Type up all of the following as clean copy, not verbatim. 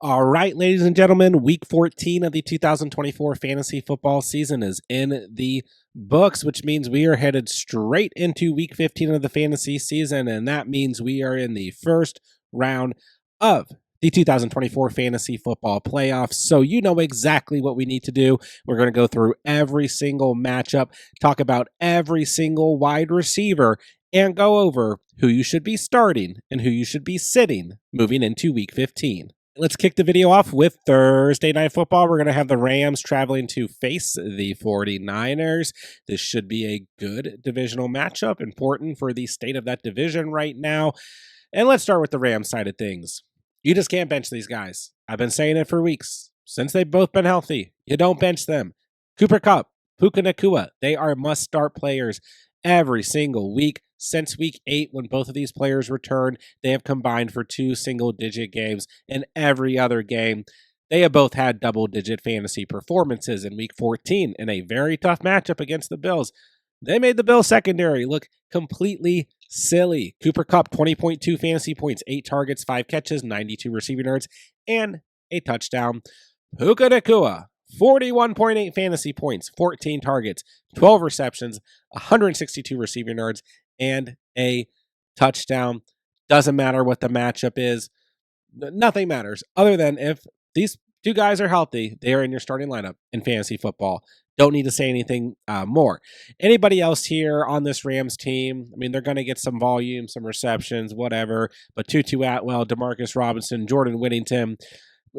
All right, ladies and gentlemen, week 14 of the 2024 fantasy football season is in the books, which means we are headed straight into week 15 of the fantasy season. And that means we are in the first round of the 2024 fantasy football playoffs. So you know exactly what we need to do. We're going to go through every single matchup, talk about every single wide receiver, and go over who you should be starting and who you should be sitting moving into week 15. Let's kick the video off with Thursday Night Football. We're going to have the Rams traveling to face the 49ers. This should be a good divisional matchup, important for the state of that division right now. And let's start with the Rams side of things. You just can't bench these guys. I've been saying it for weeks. Since they've both been healthy, you don't bench them. Cooper Kupp, Puka Nacua, they are must-start players every single week. Since week 8, when both of these players returned, they have combined for 2 single-digit games. In every other game, they have both had double-digit fantasy performances. In week 14, in a very tough matchup against the Bills, they made the Bills secondary look completely silly. Cooper Kupp, 20.2 fantasy points, 8 targets, 5 catches, 92 receiving yards, and a touchdown. Puka Nacua, 41.8 fantasy points, 14 targets, 12 receptions, 162 receiving yards, and a touchdown. Doesn't matter what the matchup is. Nothing matters other than if these two guys are healthy, they are in your starting lineup in fantasy football. Don't need to say anything more. Anybody else here on this Rams team, I mean, they're going to get some volume, some receptions, whatever. But Tutu Atwell, Demarcus Robinson, Jordan Whittington,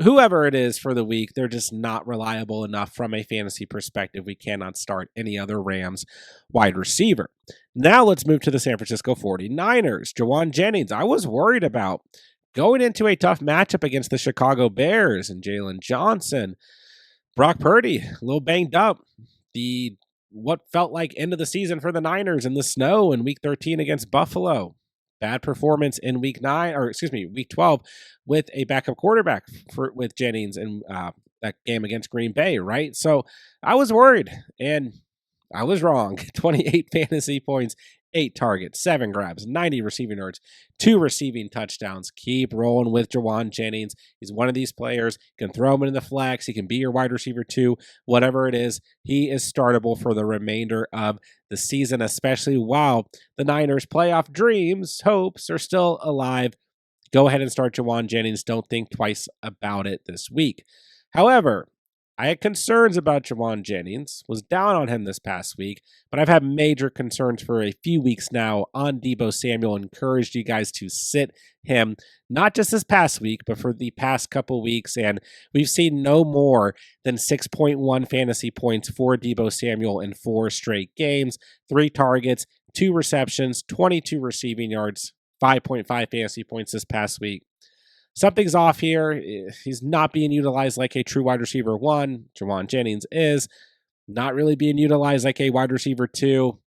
whoever it is for the week, they're just not reliable enough from a fantasy perspective. We cannot start any other Rams wide receiver. Now let's move to the San Francisco 49ers. Jawan Jennings, I was worried about going into a tough matchup against the Chicago Bears and Jalen Johnson. Brock Purdy, a little banged up. What felt like end of the season for the Niners in the snow in week 13 against Buffalo. Bad performance in week 12 with a backup quarterback with Jennings in that game against Green Bay, right? So I was worried, and I was wrong. 28 fantasy points, 8 targets, 7 grabs, 90 receiving yards, 2 receiving touchdowns. Keep rolling with Jawan Jennings. He's one of these players. You can throw him in the flex. He can be your wide receiver too. Whatever it is, he is startable for the remainder of the season, especially while the Niners' playoff dreams, hopes are still alive. Go ahead and start Jawan Jennings. Don't think twice about it this week. However, I had concerns about Jawan Jennings, was down on him this past week, but I've had major concerns for a few weeks now on Deebo Samuel. Encouraged you guys to sit him, not just this past week, but for the past couple weeks, and we've seen no more than 6.1 fantasy points for Deebo Samuel in 4 straight games, 3 targets, 2 receptions, 22 receiving yards, 5.5 fantasy points this past week. Something's off here. He's not being utilized like a true wide receiver 1. Jawan Jennings is not really being utilized like a wide receiver 2.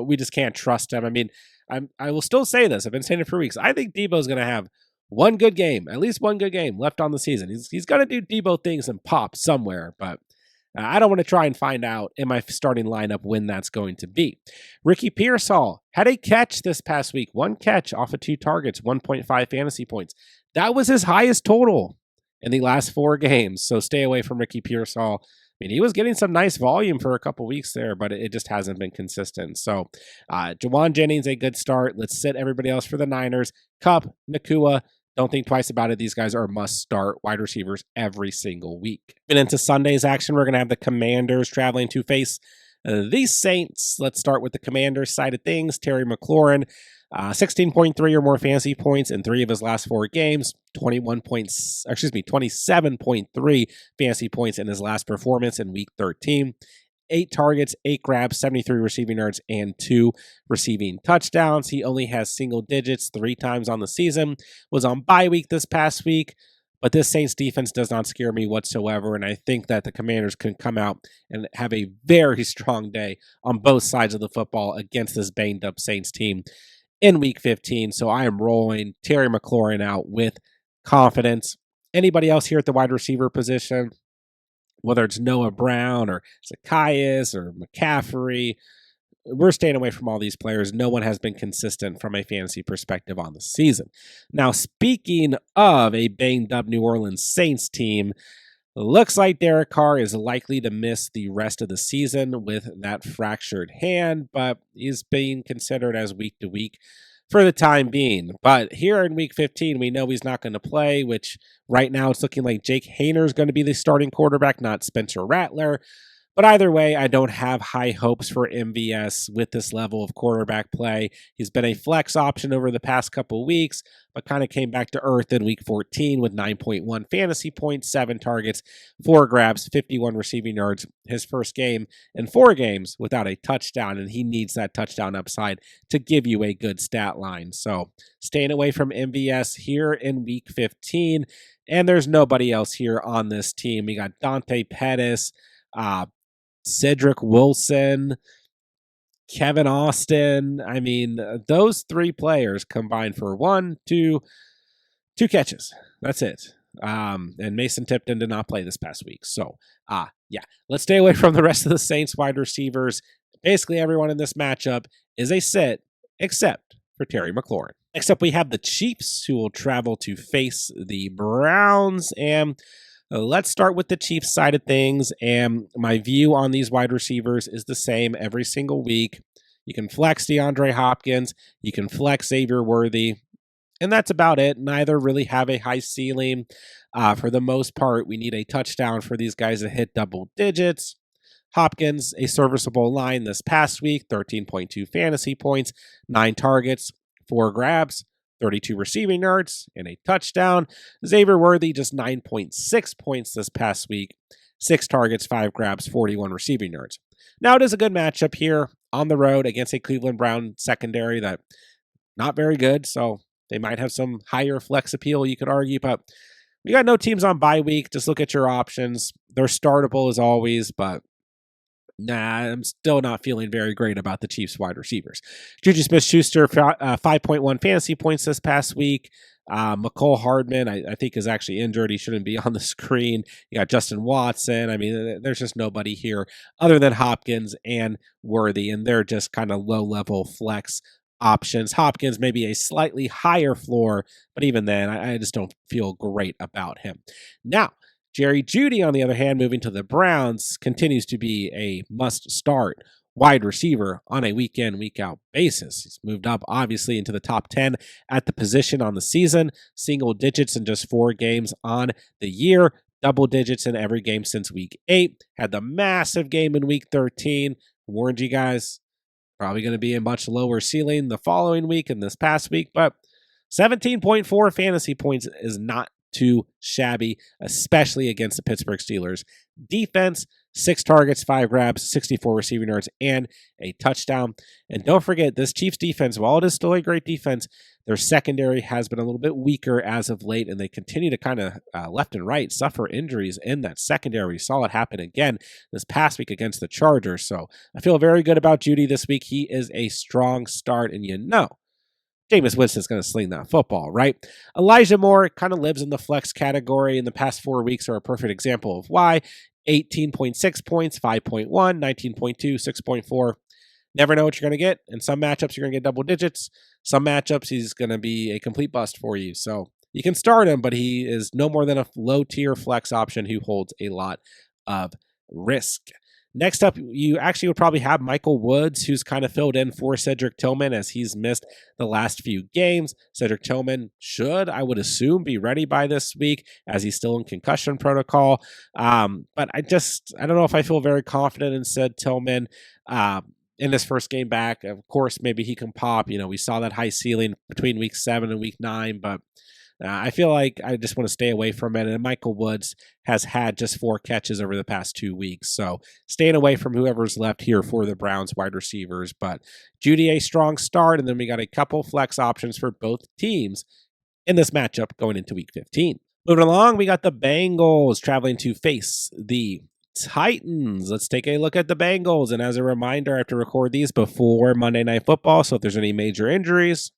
We just can't trust him. I mean, I will still say this. I've been saying it for weeks. I think Deebo's going to have one good game, at least one good game left on the season. He's going to do Deebo things and pop somewhere, but I don't want to try and find out in my starting lineup when that's going to be. Ricky Pearsall had a catch this past week. 1 catch off of 2 targets, 1.5 fantasy points. That was his highest total in the last 4 games. So stay away from Ricky Pearsall. I mean, he was getting some nice volume for a couple weeks there, but it just hasn't been consistent. So Jawan Jennings, a good start. Let's sit everybody else for the Niners. Kupp, Nacua, don't think twice about it. These guys are must-start wide receivers every single week. And into Sunday's action, we're going to have the Commanders traveling to face the Saints. Let's start with the Commanders side of things. Terry McLaurin, 16.3 or more fantasy points in 3 of his last 4 games. 27.3 fantasy points in his last performance in week 13. 8 targets, 8 grabs, 73 receiving yards, and 2 receiving touchdowns. He only has single digits 3 times on the season. Was on bye week this past week, but this Saints defense does not scare me whatsoever, and I think that the Commanders can come out and have a very strong day on both sides of the football against this banged-up Saints team in week 15. So I am rolling Terry McLaurin out with confidence. Anybody else here at the wide receiver position? Whether it's Noah Brown or Zacchaeus or McCaffrey, we're staying away from all these players. No one has been consistent from a fantasy perspective on the season. Now, speaking of a banged up New Orleans Saints team, looks like Derek Carr is likely to miss the rest of the season with that fractured hand, but he's being considered as week to week for the time being. But here in week 15, we know he's not going to play, which right now it's looking like Jake Hayner is going to be the starting quarterback, not Spencer Rattler. But either way, I don't have high hopes for MVS with this level of quarterback play. He's been a flex option over the past couple weeks, but kind of came back to earth in week 14 with 9.1 fantasy points, 7 targets, 4 grabs, 51 receiving yards. His first game in 4 games without a touchdown, and he needs that touchdown upside to give you a good stat line. So staying away from MVS here in week 15, and there's nobody else here on this team. We got Dante Pettis, Cedric Wilson, Kevin Austin. I mean, those 3 players combined for 2 catches. That's it. And Mason Tipton did not play this past week. So, yeah, let's stay away from the rest of the Saints wide receivers. Basically, everyone in this matchup is a sit, except for Terry McLaurin. Next up, we have the Chiefs, who will travel to face the Browns. And let's start with the Chiefs side of things, and my view on these wide receivers is the same every single week. You can flex DeAndre Hopkins, you can flex Xavier Worthy, and that's about it. Neither really have a high ceiling. For the most part, we need a touchdown for these guys to hit double digits. Hopkins, a serviceable line this past week, 13.2 fantasy points, 9 targets, 4 grabs, 32 receiving yards, and a touchdown. Xavier Worthy, just 9.6 points this past week, 6 targets, 5 grabs, 41 receiving yards. Now, it is a good matchup here on the road against a Cleveland Brown secondary that not very good, so they might have some higher flex appeal, you could argue, but we got no teams on bye week. Just look at your options. They're startable as always, but I'm still not feeling very great about the Chiefs wide receivers. Juju Smith-Schuster, 5.1 fantasy points this past week. McCole Hardman, I think, is actually injured. He shouldn't be on the screen. You got Justin Watson. I mean, there's just nobody here other than Hopkins and Worthy, and they're just kind of low-level flex options. Hopkins maybe a slightly higher floor, but even then, I just don't feel great about him. Now, Jerry Jeudy, on the other hand, moving to the Browns, continues to be a must-start wide receiver on a week-in, week-out basis. He's moved up, obviously, into the top 10 at the position on the season, single digits in just 4 games on the year, double digits in every game since week 8, had the massive game in week 13, warned you guys, probably going to be a much lower ceiling the following week and this past week, but 17.4 fantasy points is not too shabby, especially against the Pittsburgh Steelers. Defense, 6 targets, 5 grabs, 64 receiving yards, and a touchdown. And don't forget, this Chiefs defense, while it is still a great defense, their secondary has been a little bit weaker as of late, and they continue to kind of left and right suffer injuries in that secondary. We saw it happen again this past week against the Chargers. So I feel very good about Jeudy this week. He is a strong start, and you know, Jameis Winston's going to sling that football, right? Elijah Moore kind of lives in the flex category, and the past 4 weeks are a perfect example of why. 18.6 points, 5.1, 19.2, 6.4. Never know what you're going to get. In some matchups, you're going to get double digits. Some matchups, he's going to be a complete bust for you. So you can start him, but he is no more than a low-tier flex option who holds a lot of risk. Next up, you actually would probably have Michael Woods, who's kind of filled in for Cedric Tillman as he's missed the last few games. Cedric Tillman should, I would assume, be ready by this week as he's still in concussion protocol. But I don't know if I feel very confident in said Tillman in his first game back. Of course, maybe he can pop. You know, we saw that high ceiling between week 7 and week 9, but I feel like I just want to stay away from it. And Michael Woods has had just 4 catches over the past 2 weeks. So staying away from whoever's left here for the Browns wide receivers. But Jeudy, a strong start. And then we got a couple flex options for both teams in this matchup going into week 15. Moving along, we got the Bengals traveling to face the Titans. Let's take a look at the Bengals. And as a reminder, I have to record these before Monday Night Football. So if there's any major injuries,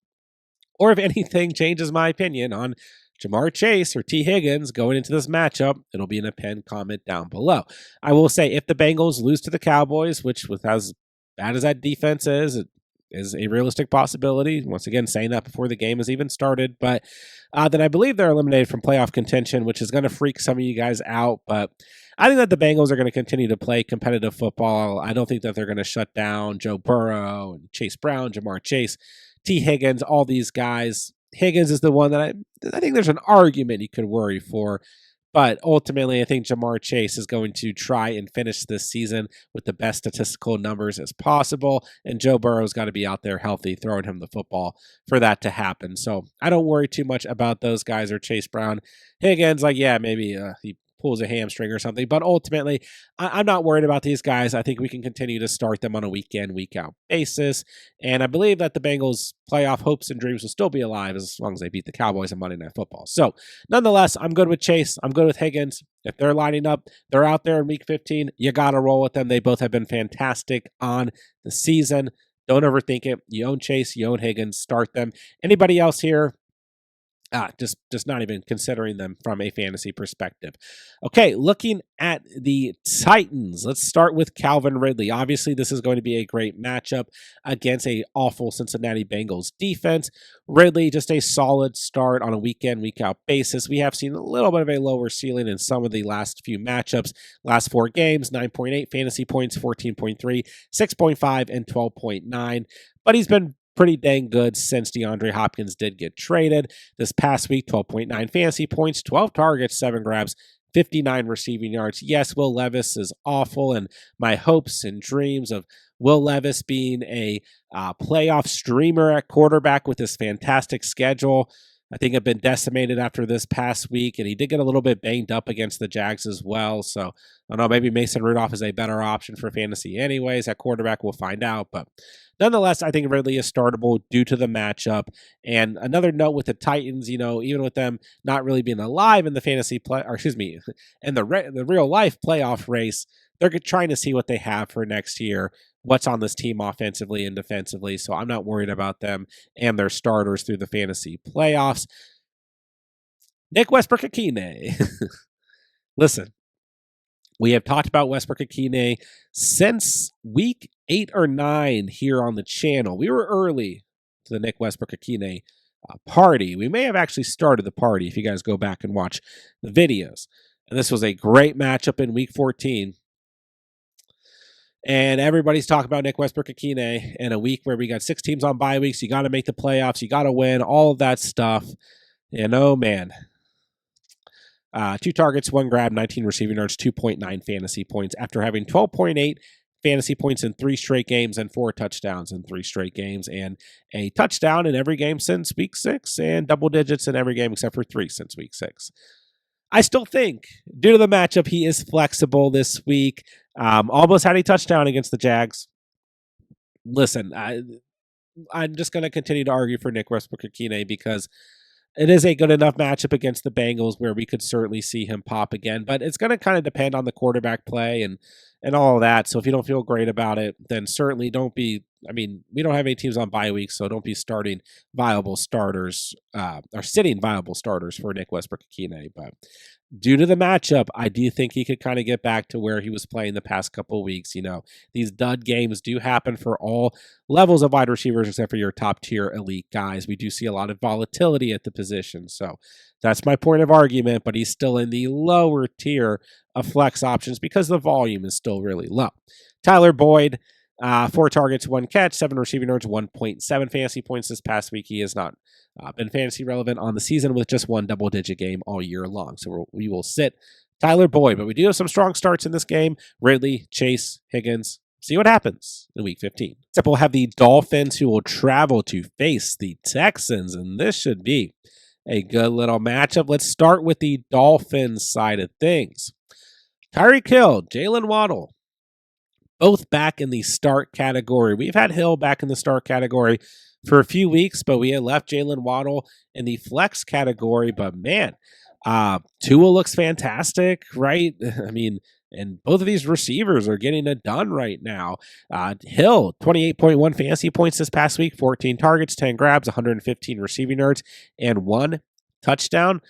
or if anything changes my opinion on Jamar Chase or T. Higgins going into this matchup, it'll be in a pinned comment down below. I will say, if the Bengals lose to the Cowboys, which has bad as that defense is, it is a realistic possibility. Once again, saying that before the game has even started. But then I believe they're eliminated from playoff contention, which is going to freak some of you guys out. But I think that the Bengals are going to continue to play competitive football. I don't think that they're going to shut down Joe Burrow and Chase Brown, Jamar Chase, T. Higgins, all these guys. Higgins is the one that I think there's an argument you could worry for. But ultimately, I think Jamar Chase is going to try and finish this season with the best statistical numbers as possible. And Joe Burrow's got to be out there healthy, throwing him the football for that to happen. So I don't worry too much about those guys or Chase Brown. Higgins, maybe he pulls a hamstring or something. But ultimately, I'm not worried about these guys. I think we can continue to start them on a week in, week out basis. And I believe that the Bengals' playoff hopes and dreams will still be alive as long as they beat the Cowboys on Monday Night Football. So nonetheless, I'm good with Chase. I'm good with Higgins. If they're lining up, they're out there in week 15. You got to roll with them. They both have been fantastic on the season. Don't overthink it. You own Chase, you own Higgins, start them. Anybody else here? Just not even considering them from a fantasy perspective. Okay, looking at the Titans. Let's start with Calvin Ridley. Obviously, this is going to be a great matchup against a awful Cincinnati Bengals defense. Ridley, just a solid start on a week-in, week-out basis. We have seen a little bit of a lower ceiling in some of the last few matchups. Last 4 games, 9.8 fantasy points, 14.3, 6.5, and 12.9. But he's been pretty dang good since DeAndre Hopkins did get traded. This past week, 12.9 fantasy points, 12 targets, 7 grabs, 59 receiving yards. Yes, Will Levis is awful, and my hopes and dreams of Will Levis being a playoff streamer at quarterback with this fantastic schedule, I think have been decimated after this past week, and he did get a little bit banged up against the Jags as well. So I don't know, maybe Mason Rudolph is a better option for fantasy anyways. At quarterback, we'll find out. But nonetheless, I think Ridley is startable due to the matchup. And another note with the Titans, even with them not really being alive in the fantasy in the real life playoff race, they're trying to see what they have for next year, what's on this team offensively and defensively. So I'm not worried about them and their starters through the fantasy playoffs. Nick Westbrook-Ikhine. Listen, we have talked about Westbrook-Ikhine since week 8 or 9 here on the channel. We were early to the Nick Westbrook-Ikhine party. We may have actually started the party if you guys go back and watch the videos. And this was a great matchup in week 14. And everybody's talking about Nick Westbrook-Ikhine in a week where we got 6 teams on bye weeks. You got to make the playoffs. You got to win. All of that stuff. And oh, man. 2 targets, 1 grab, 19 receiving yards, 2.9 fantasy points after having 12.8 fantasy points in 3 straight games and 4 touchdowns in 3 straight games, and a touchdown in every game since week 6 and double digits in every game except for 3 since week 6. I still think, due to the matchup, he is flexible this week. Almost had a touchdown against the Jags. Listen, I'm just going to continue to argue for Nick Westbrook-Ikhine because it is a good enough matchup against the Bengals where we could certainly see him pop again. But it's going to kind of depend on the quarterback play and all of that. So if you don't feel great about it, then certainly don't be. I mean, we don't have any teams on bye weeks, so don't be starting viable starters or sitting viable starters for Nick Westbrook-Ikhine. But due to the matchup, I do think he could kind of get back to where he was playing the past couple of weeks. These dud games do happen for all levels of wide receivers except for your top tier elite guys. We do see a lot of volatility at the position. So that's my point of argument, but he's still in the lower tier of flex options because the volume is still really low. Tyler Boyd, 4 targets, 1 catch, 7 receiving yards, 1.7 fantasy points this past week. He has not been fantasy relevant on the season with just 1 double-digit game all year long. So we will sit Tyler Boyd, but we do have some strong starts in this game. Ridley, Chase, Higgins. See what happens in week 15. Except we'll have the Dolphins who will travel to face the Texans, and this should be a good little matchup. Let's start with the Dolphins side of things. Tyreek Hill, Jalen Waddle, both back in the start category. We've had Hill back in the start category for a few weeks, but we had left Jalen Waddle in the flex category. But man, Tua looks fantastic, right? I mean, and both of these receivers are getting it done right now. Hill, 28.1 fantasy points this past week, 14 targets, 10 grabs, 115 receiving yards, and 1 touchdown.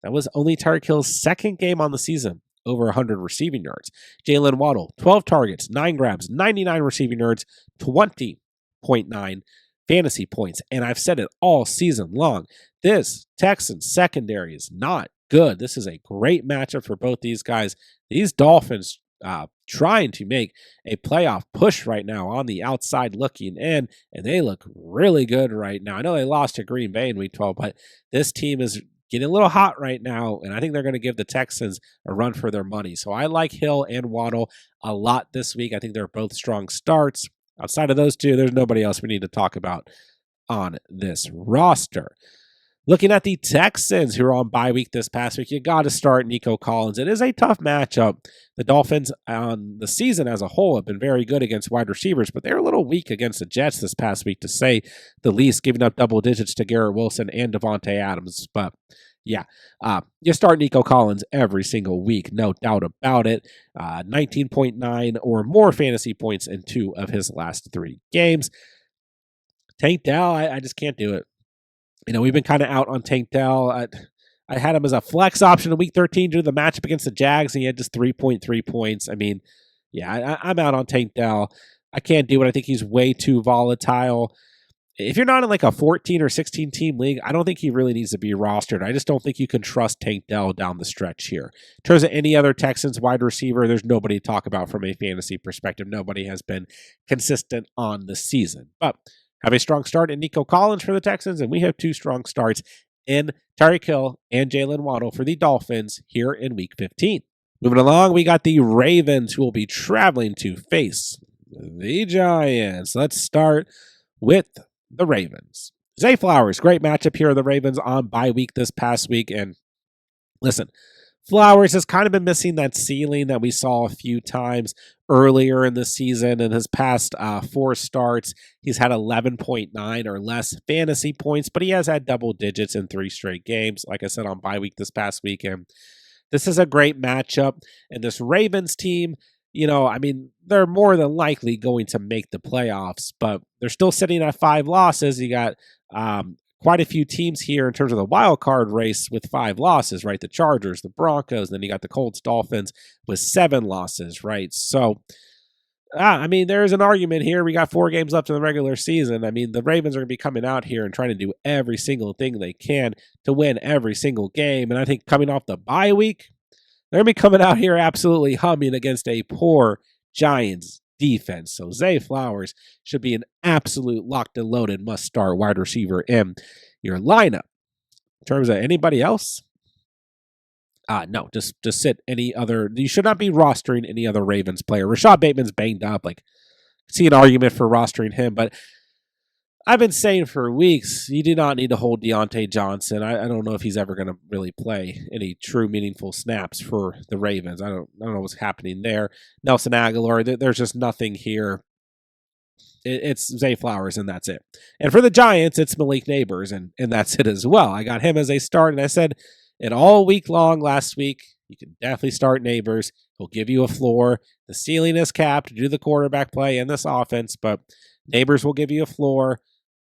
That was only Tyreek Hill's second game on the season over 100 receiving yards. Jalen Waddle, 12 targets, 9 grabs, 99 receiving yards, 20.9 fantasy points. And I've said it all season long. This Texans secondary is not good. This is a great matchup for both these guys. These Dolphins trying to make a playoff push right now on the outside looking in, and they look really good right now. I know they lost to Green Bay in Week 12, but this team is getting a little hot right now, and I think they're going to give the Texans a run for their money. So I like Hill and Waddle a lot this week. I think they're both strong starts. Outside of those two, there's nobody else we need to talk about on this roster. Looking at the Texans, who are on bye week this past week, you got to start Nico Collins. It is a tough matchup. The Dolphins on the season as a whole have been very good against wide receivers, but they're a little weak against the Jets this past week, to say the least, giving up double digits to Garrett Wilson and Devontae Adams. But yeah, you start Nico Collins every single week, no doubt about it. 19.9 or more fantasy points in 2 of his last 3 games. Tank Dell, I just can't do it. You know, we've been kind of out on Tank Dell. I had him as a flex option in Week 13 due to the matchup against the Jags, and he had just 3.3 points. I mean, yeah, I'm out on Tank Dell. I can't do it. I think he's way too volatile. If you're not in like a 14 or 16 team league, I don't think he really needs to be rostered. I just don't think you can trust Tank Dell down the stretch here. In terms of any other Texans wide receiver, there's nobody to talk about from a fantasy perspective. Nobody has been consistent on the season. But have a strong start in Nico Collins for the Texans, and we have 2 strong starts in Tyreek Hill and Jalen Waddle for the Dolphins here in Week 15. Moving along, we got the Ravens, who will be traveling to face the Giants. Let's start with the Ravens. Zay Flowers, great matchup here of the Ravens on bye week this past week. And listen, Flowers has kind of been missing that ceiling that we saw a few times earlier in the season. In his past 4 starts, he's had 11.9 or less fantasy points, but he has had double digits in 3 straight games, like I said, on bye week this past weekend. This is a great matchup, and this Ravens team, you know, I mean, they're more than likely going to make the playoffs, but they're still sitting at 5 losses. You got quite a few teams here in terms of the wild card race with 5 losses, right? The Chargers, the Broncos, and then you got the Colts, Dolphins with 7 losses, right? So, I mean, there's an argument here. We got 4 games left in the regular season. I mean, the Ravens are going to be coming out here and trying to do every single thing they can to win every single game. And I think coming off the bye week, they're going to be coming out here absolutely humming against a poor Giants defense. So Zay Flowers should be an absolute locked and loaded must-start wide receiver in your lineup. In terms of anybody else, no, just sit any other. You should not be rostering any other Ravens player. Rashad Bateman's banged up. Like, see an argument for rostering him, but I've been saying for weeks, you do not need to hold Deontay Johnson. I don't know if he's ever going to really play any true meaningful snaps for the Ravens. I don't know what's happening there. Nelson Aguilar, there's just nothing here. It's Zay Flowers, and that's it. And for the Giants, it's Malik Neighbors, and that's it as well. I got him as a start, and I said it all week long last week. You can definitely start Neighbors. He'll give you a floor. The ceiling is capped to do the quarterback play in this offense, but Neighbors will give you a floor.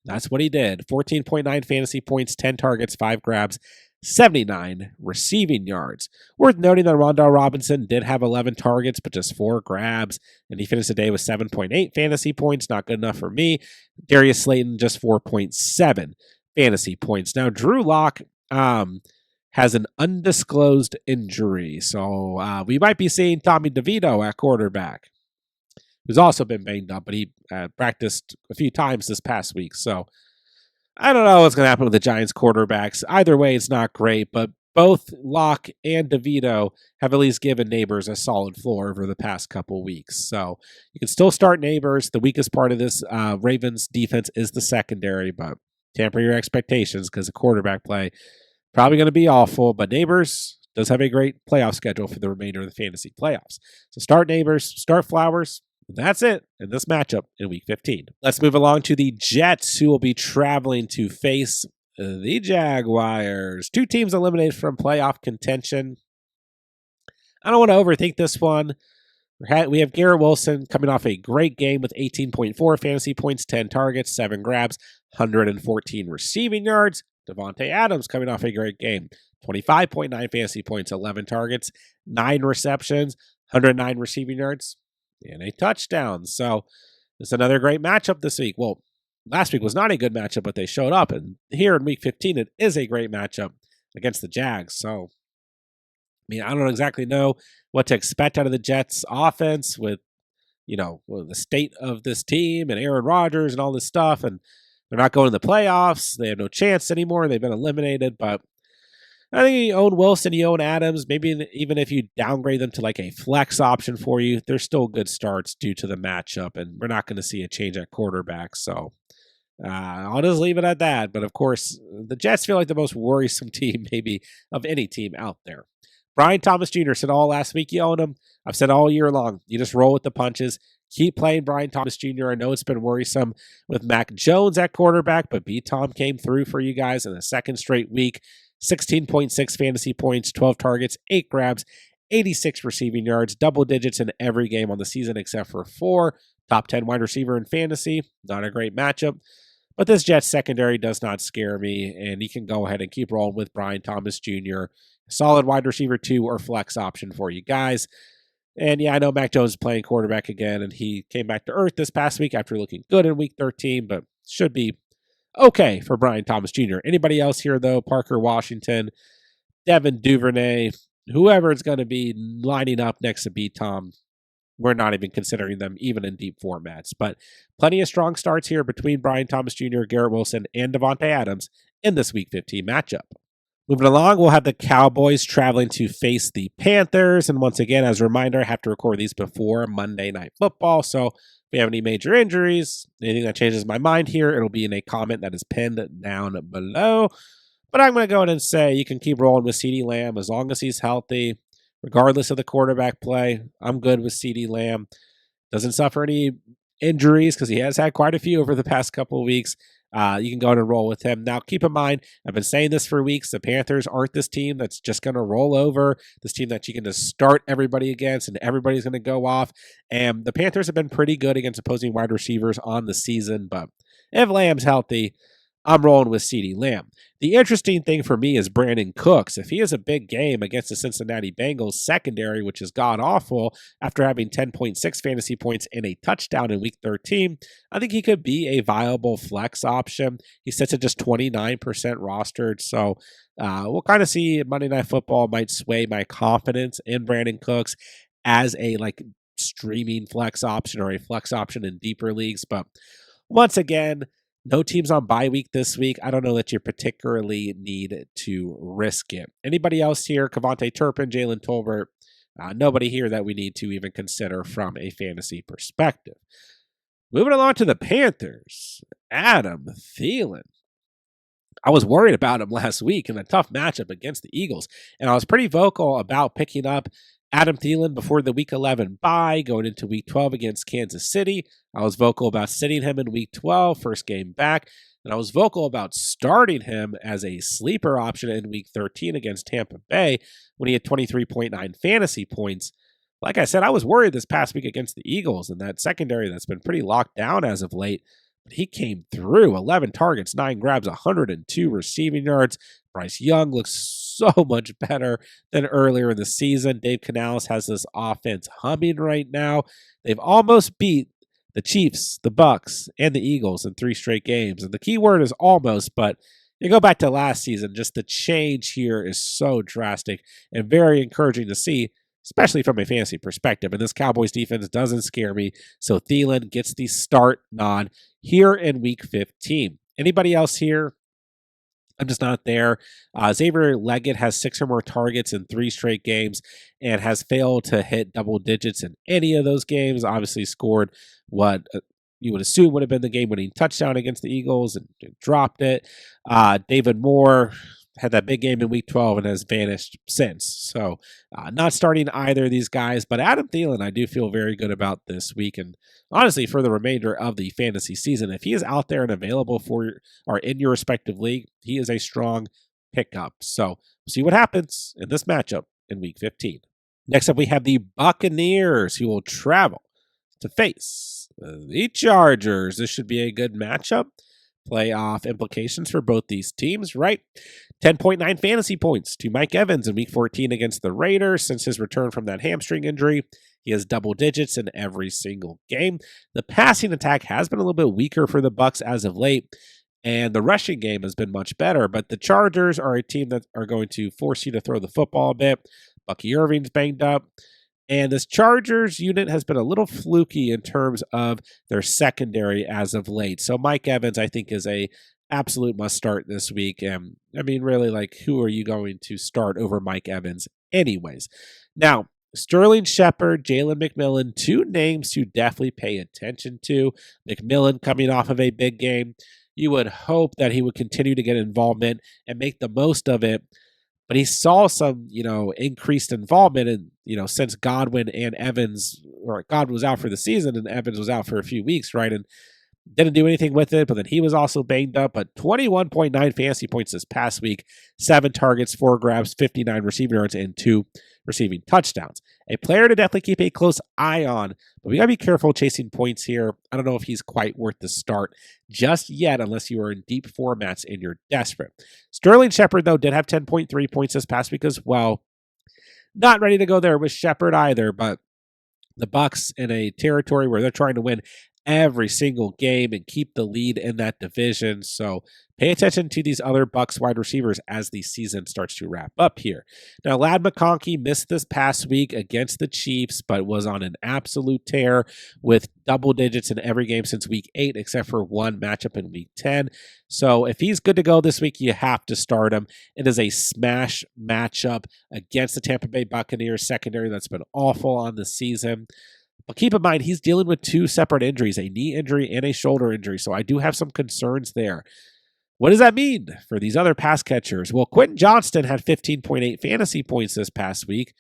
That's what he did. 14.9 fantasy points, 10 targets, 5 grabs, 79 receiving yards. Worth noting that Rondell Robinson did have 11 targets, but just 4 grabs, and he finished the day with 7.8 fantasy points. Not good enough for me. Darius Slayton, just 4.7 fantasy points. Now, Drew Lock has an undisclosed injury, so we might be seeing Tommy DeVito at quarterback, who's also been banged up, but he practiced a few times this past week. So I don't know what's going to happen with the Giants quarterbacks. Either way, it's not great, but both Locke and DeVito have at least given Neighbors a solid floor over the past couple weeks. So you can still start Neighbors. The weakest part of this Ravens defense is the secondary, but temper your expectations because the quarterback play probably going to be awful, but Neighbors does have a great playoff schedule for the remainder of the fantasy playoffs. So start Neighbors, start Flowers. That's it in this matchup in Week 15. Let's move along to the Jets, who will be traveling to face the Jaguars. 2 teams eliminated from playoff contention. I don't want to overthink this one. We have Garrett Wilson coming off a great game with 18.4 fantasy points, 10 targets, 7 grabs, 114 receiving yards. Devontae Adams coming off a great game. 25.9 fantasy points, 11 targets, 9 receptions, 109 receiving yards, and a touchdown. So it's another great matchup this week. Well, last week was not a good matchup, but they showed up. And here in week 15, it is a great matchup against the Jags. So, I don't exactly know what to expect out of the Jets offense with, the state of this team and Aaron Rodgers and all this stuff. And they're not going to the playoffs. They have no chance anymore. They've been eliminated. But I think you own Wilson, you own Adams. Maybe even if you downgrade them to like a flex option for you, they're still good starts due to the matchup. And we're not going to see a change at quarterback. So I'll just leave it at that. But of course, the Jets feel like the most worrisome team maybe of any team out there. Brian Thomas Jr. said all last week you own him. I've said all year long, you just roll with the punches. Keep playing Brian Thomas Jr. I know it's been worrisome with Mac Jones at quarterback, but B-Tom came through for you guys in the second straight week. 16.6 fantasy points, 12 targets, 8 grabs, 86 receiving yards, double digits in every game on the season except for 4. Top 10 wide receiver in fantasy. Not a great matchup. But this Jets secondary does not scare me, and you can go ahead and keep rolling with Brian Thomas Jr., solid wide receiver 2 or flex option for you guys. And yeah, I know Mac Jones is playing quarterback again, and he came back to earth this past week after looking good in week 13, but should be okay for Brian Thomas Jr. Anybody else here, though? Parker Washington, Devin Duvernay, whoever is going to be lining up next to B-Tom, we're not even considering them even in deep formats. But plenty of strong starts here between Brian Thomas Jr., Garrett Wilson, and Davante Adams in this Week 15 matchup. Moving along, we'll have the Cowboys traveling to face the Panthers. And once again, as a reminder, I have to record these before Monday Night Football. So if we have any major injuries, anything that changes my mind here, it'll be in a comment that is pinned down below. But I'm going to go ahead and say you can keep rolling with CeeDee Lamb as long as he's healthy, regardless of the quarterback play. I'm good with CeeDee Lamb. Doesn't suffer any injuries because he has had quite a few over the past couple of weeks. You can go ahead and roll with him. Now, keep in mind, I've been saying this for weeks. The Panthers aren't this team that's just going to roll over, this team that you can just start everybody against and everybody's going to go off. And the Panthers have been pretty good against opposing wide receivers on the season. But if Lamb's healthy, I'm rolling with CeeDee Lamb. The interesting thing for me is Brandon Cooks. If he has a big game against the Cincinnati Bengals secondary, which is god-awful, after having 10.6 fantasy points and a touchdown in Week 13, I think he could be a viable flex option. He sits at just 29% rostered, so we'll kind of see Monday Night Football might sway my confidence in Brandon Cooks as a streaming flex option or a flex option in deeper leagues. But once again, no teams on bye week this week. I don't know that you particularly need to risk it. Anybody else here? Kevontae Turpin, Jalen Tolbert. Nobody here that we need to even consider from a fantasy perspective. Moving along to the Panthers. Adam Thielen. I was worried about him last week in a tough matchup against the Eagles, and I was pretty vocal about picking up Adam Thielen before the Week 11 bye, going into Week 12 against Kansas City. I was vocal about sitting him in Week 12, first game back, and I was vocal about starting him as a sleeper option in Week 13 against Tampa Bay when he had 23.9 fantasy points. Like I said, I was worried this past week against the Eagles and that secondary that's been pretty locked down as of late. But he came through, 11 targets, 9 grabs, 102 receiving yards. Bryce Young looks so much better than earlier in the season. Dave Canales has this offense humming right now. They've almost beat the Chiefs, the Bucks, and the Eagles in 3 straight games. And the key word is almost, but you go back to last season, just the change here is so drastic and very encouraging to see, especially from a fantasy perspective. And this Cowboys defense doesn't scare me. So Thielen gets the start nod here in Week 15. Anybody else here? I'm just not there. Xavier Leggett has 6 or more targets in 3 straight games and has failed to hit double digits in any of those games. Obviously scored what you would assume would have been the game-winning touchdown against the Eagles and dropped it. David Moore had that big game in Week 12 and has vanished since. So not starting either of these guys, but Adam Thielen I do feel very good about this week. And honestly, for the remainder of the fantasy season, if he is out there and available for or in your respective league, he is a strong pickup. So we'll see what happens in this matchup in Week 15. Next up, we have the Buccaneers who will travel to face the Chargers. This should be a good matchup. Playoff implications for both these teams, right? 10.9 fantasy points to Mike Evans in Week 14 against the Raiders. Since his return from that hamstring injury, he has double digits in every single game. The passing attack has been a little bit weaker for the Bucs as of late, and the rushing game has been much better. But the Chargers are a team that are going to force you to throw the football a bit. Bucky Irving's banged up. And this Chargers unit has been a little fluky in terms of their secondary as of late. So Mike Evans, I think, is a absolute must start this week. And I mean, really, like, who are you going to start over Mike Evans anyways? Now, Sterling Shepard, Jalen McMillan, two names to definitely pay attention to. McMillan coming off of a big game. You would hope that he would continue to get involvement and make the most of it. But he saw some, increased involvement and, since Godwin and Evans, or Godwin was out for the season and Evans was out for a few weeks, right? And didn't do anything with it, but then he was also banged up. But 21.9 fantasy points this past week, 7 targets, 4 grabs, 59 receiving yards, and 2 receiving touchdowns. A player to definitely keep a close eye on, but we got to be careful chasing points here. I don't know if he's quite worth the start just yet, unless you are in deep formats and you're desperate. Sterling Shepard, though, did have 10.3 points this past week as well. Not ready to go there with Shepard either, but the Bucs in a territory where they're trying to win every single game and keep the lead in that division. So pay attention to these other Bucs wide receivers as the season starts to wrap up here. Now, Ladd McConkey missed this past week against the Chiefs, but was on an absolute tear with double digits in every game since week 8, except for one matchup in week 10. So if he's good to go this week, you have to start him. It is a smash matchup against the Tampa Bay Buccaneers secondary that's been awful on the season. But keep in mind, he's dealing with 2 separate injuries, a knee injury and a shoulder injury. So I do have some concerns there. What does that mean for these other pass catchers? Well, Quentin Johnston had 15.8 fantasy points this past week,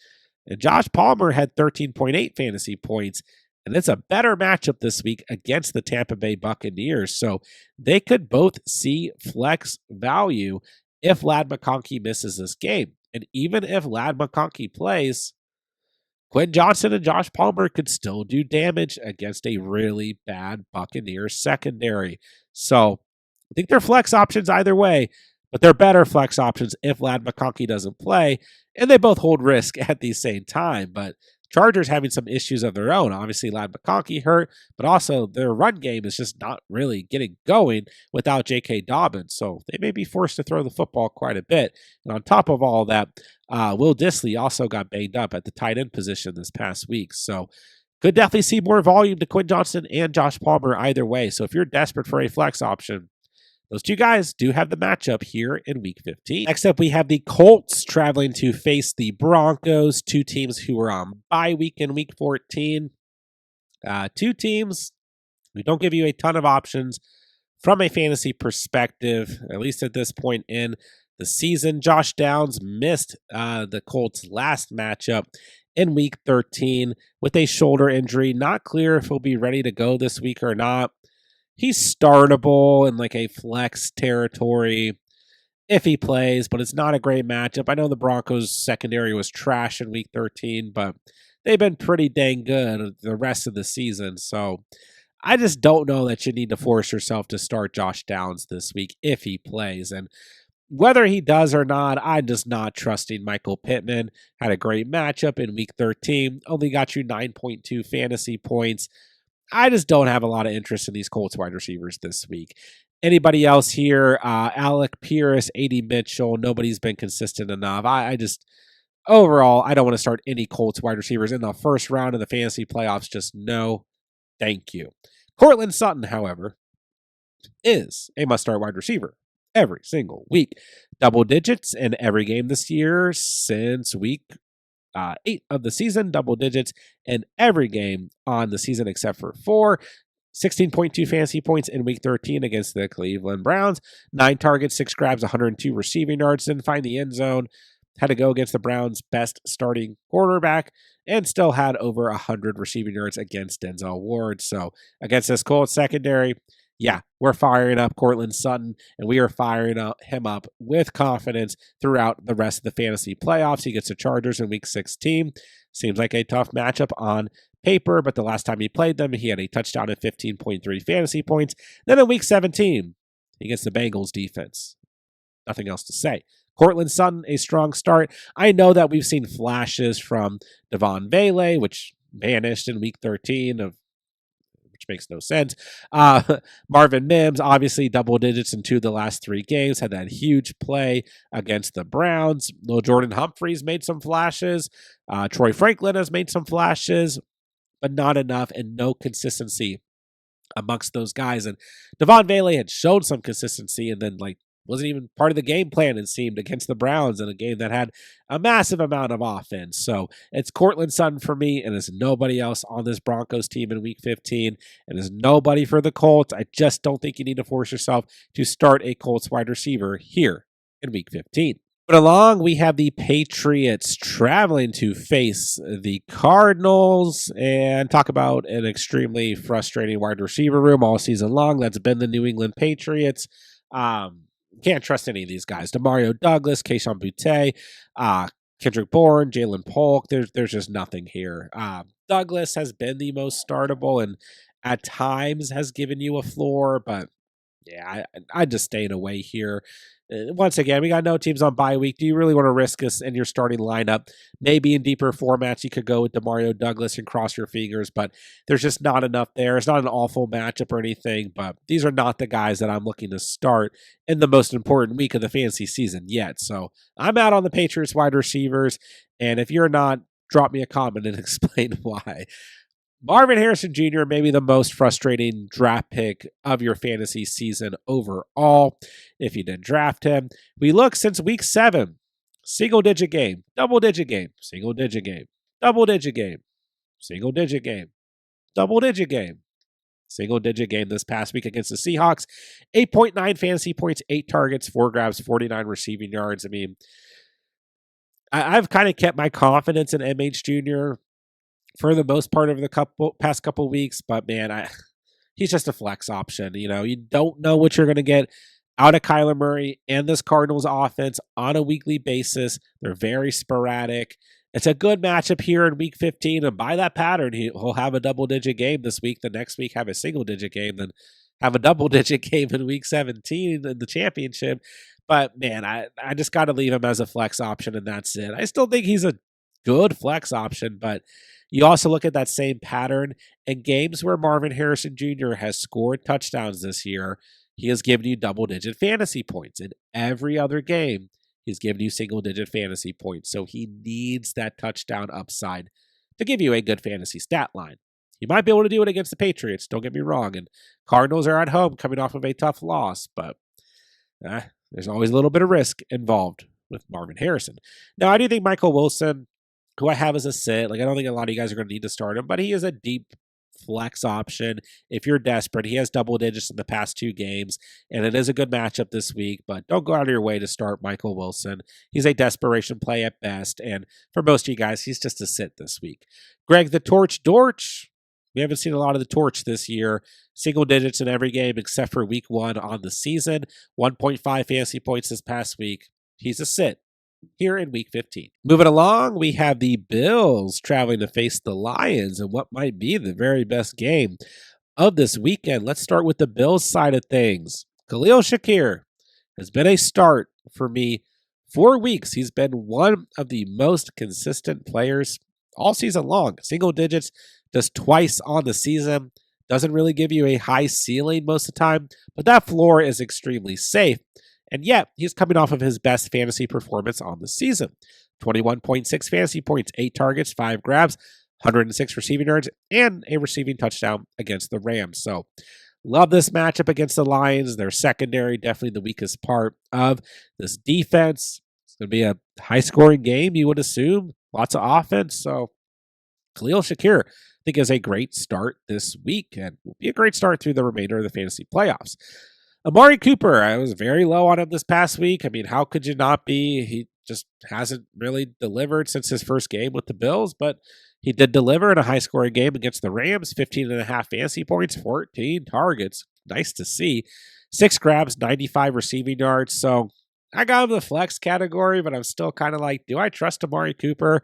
and Josh Palmer had 13.8 fantasy points. And it's a better matchup this week against the Tampa Bay Buccaneers. So they could both see flex value if Ladd McConkey misses this game. And even if Ladd McConkey plays, Quentin Johnston and Josh Palmer could still do damage against a really bad Buccaneers secondary. So I think they're flex options either way, but they're better flex options if Ladd McConkey doesn't play, and they both hold risk at the same time. But Chargers having some issues of their own. Obviously, Ladd McConkey hurt, but also their run game is just not really getting going without J.K. Dobbins. So they may be forced to throw the football quite a bit. And on top of all that, Will Dissly also got banged up at the tight end position this past week. So could definitely see more volume to Quentin Johnston and Josh Palmer either way. So if you're desperate for a flex option, those two guys do have the matchup here in Week 15. Next up, we have the Colts traveling to face the Broncos, two teams who are on bye week in Week 14. Two teams who don't give you a ton of options from a fantasy perspective, at least at this point in the season. Josh Downs missed the Colts' last matchup in Week 13 with a shoulder injury. Not clear if he'll be ready to go this week or not. He's startable in like a flex territory if he plays, but it's not a great matchup. I know the Broncos secondary was trash in Week 13, but they've been pretty dang good the rest of the season. So I just don't know that you need to force yourself to start Josh Downs this week if he plays. And whether he does or not, I'm just not trusting Michael Pittman. Had a great matchup in Week 13, only got you 9.2 fantasy points. I just don't have a lot of interest in these Colts wide receivers this week. Anybody else here? Alec Pierce, A.D. Mitchell. Nobody's been consistent enough. Overall, I don't want to start any Colts wide receivers in the first round of the fantasy playoffs. Just no, thank you. Courtland Sutton, however, is a must-start wide receiver every single week. Double digits in every game this year since week 8 of the season, double digits in every game on the season except for 4. 16.2 fantasy points in Week 13 against the Cleveland Browns. 9 targets, 6 grabs, 102 receiving yards. Didn't find the end zone. Had to go against the Browns' best starting quarterback and still had over 100 receiving yards against Denzel Ward. So against this Colts secondary, yeah, we're firing up Courtland Sutton, and we are firing him up with confidence throughout the rest of the fantasy playoffs. He gets the Chargers in Week 16. Seems like a tough matchup on paper, but the last time he played them, he had a touchdown at 15.3 fantasy points. Then in Week 17, he gets the Bengals defense. Nothing else to say. Cortland Sutton, a strong start. I know that we've seen flashes from Devon Vele, which vanished in week 13 of which makes no sense. Marvin Mims, obviously double digits in 2 of the last 3 games, had that huge play against the Browns. Lil Jordan Humphreys made some flashes. Troy Franklin has made some flashes, but not enough and no consistency amongst those guys. And Devon Vele had shown some consistency and then wasn't even part of the game plan, it seemed, against the Browns in a game that had a massive amount of offense. So it's Cortland Sutton for me, and there's nobody else on this Broncos team in week 15, and there's nobody for the Colts. I just don't think you need to force yourself to start a Colts wide receiver here in week 15. But along, we have the Patriots traveling to face the Cardinals and talk about an extremely frustrating wide receiver room all season long. That's been the New England Patriots. Can't trust any of these guys. Demario Douglas, Kayshon Boutte, Kendrick Bourne, Jalen Polk. There's just nothing here. Douglas has been the most startable and at times has given you a floor, but yeah, I just staying away here. Once again, we got no teams on bye week. Do you really want to risk us in your starting lineup? Maybe in deeper formats, you could go with Demario Douglas and cross your fingers, but there's just not enough there. It's not an awful matchup or anything, but these are not the guys that I'm looking to start in the most important week of the fantasy season yet. So I'm out on the Patriots wide receivers, and if you're not, drop me a comment and explain why. Marvin Harrison Jr., maybe the most frustrating draft pick of your fantasy season overall, if you didn't draft him. We look since week 7, single-digit game, double-digit game, single-digit game, double-digit game, single-digit game, double-digit game, single-digit game this past week against the Seahawks. 8.9 fantasy points, 8 targets, 4 grabs, 49 receiving yards. I mean, I've kind of kept my confidence in MH Jr. for the most part over the past couple weeks, but man, he's just a flex option. You don't know what you're going to get out of Kyler Murray and this Cardinals offense on a weekly basis. They're very sporadic. It's a good matchup here in week 15, and by that pattern, he'll have a double-digit game this week. The next week, have a single-digit game, then have a double-digit game in week 17 in the championship. But man, I just got to leave him as a flex option, and that's it. I still think he's a good flex option, but you also look at that same pattern in games where Marvin Harrison Jr. has scored touchdowns this year. He has given you double-digit fantasy points. In every other game, he's given you single-digit fantasy points. So he needs that touchdown upside to give you a good fantasy stat line. He might be able to do it against the Patriots, don't get me wrong. And Cardinals are at home coming off of a tough loss, but there's always a little bit of risk involved with Marvin Harrison. Now, I do think Michael Wilson, who I have as a sit, I don't think a lot of you guys are going to need to start him, but he is a deep flex option if you're desperate. He has double digits in the past 2 games, and it is a good matchup this week, but don't go out of your way to start Michael Wilson. He's a desperation play at best, and for most of you guys, he's just a sit this week. Greg the Torch Dortch. We haven't seen a lot of the Torch this year. Single digits in every game except for week 1 on the season. 1.5 fantasy points this past week. He's a sit here in week 15. Moving along, we have the Bills traveling to face the Lions in what might be the very best game of this weekend. Let's start with the Bills side of things. Khalil Shakir has been a start for me 4 weeks. He's been one of the most consistent players all season long. Single digits just twice on the season. Doesn't really give you a high ceiling most of the time, but that floor is extremely safe. And yet, he's coming off of his best fantasy performance on the season. 21.6 fantasy points, 8 targets, 5 grabs, 106 receiving yards, and a receiving touchdown against the Rams. So, love this matchup against the Lions. Their secondary, definitely the weakest part of this defense. It's going to be a high-scoring game, you would assume. Lots of offense. So, Khalil Shakir, I think, is a great start this week and will be a great start through the remainder of the fantasy playoffs. Amari Cooper, I was very low on him this past week. I mean, how could you not be? He just hasn't really delivered since his first game with the Bills, but he did deliver in a high-scoring game against the Rams, 15.5 fantasy points, 14 targets. Nice to see. 6 grabs, 95 receiving yards. So I got him in the flex category, but I'm still kind of like, do I trust Amari Cooper?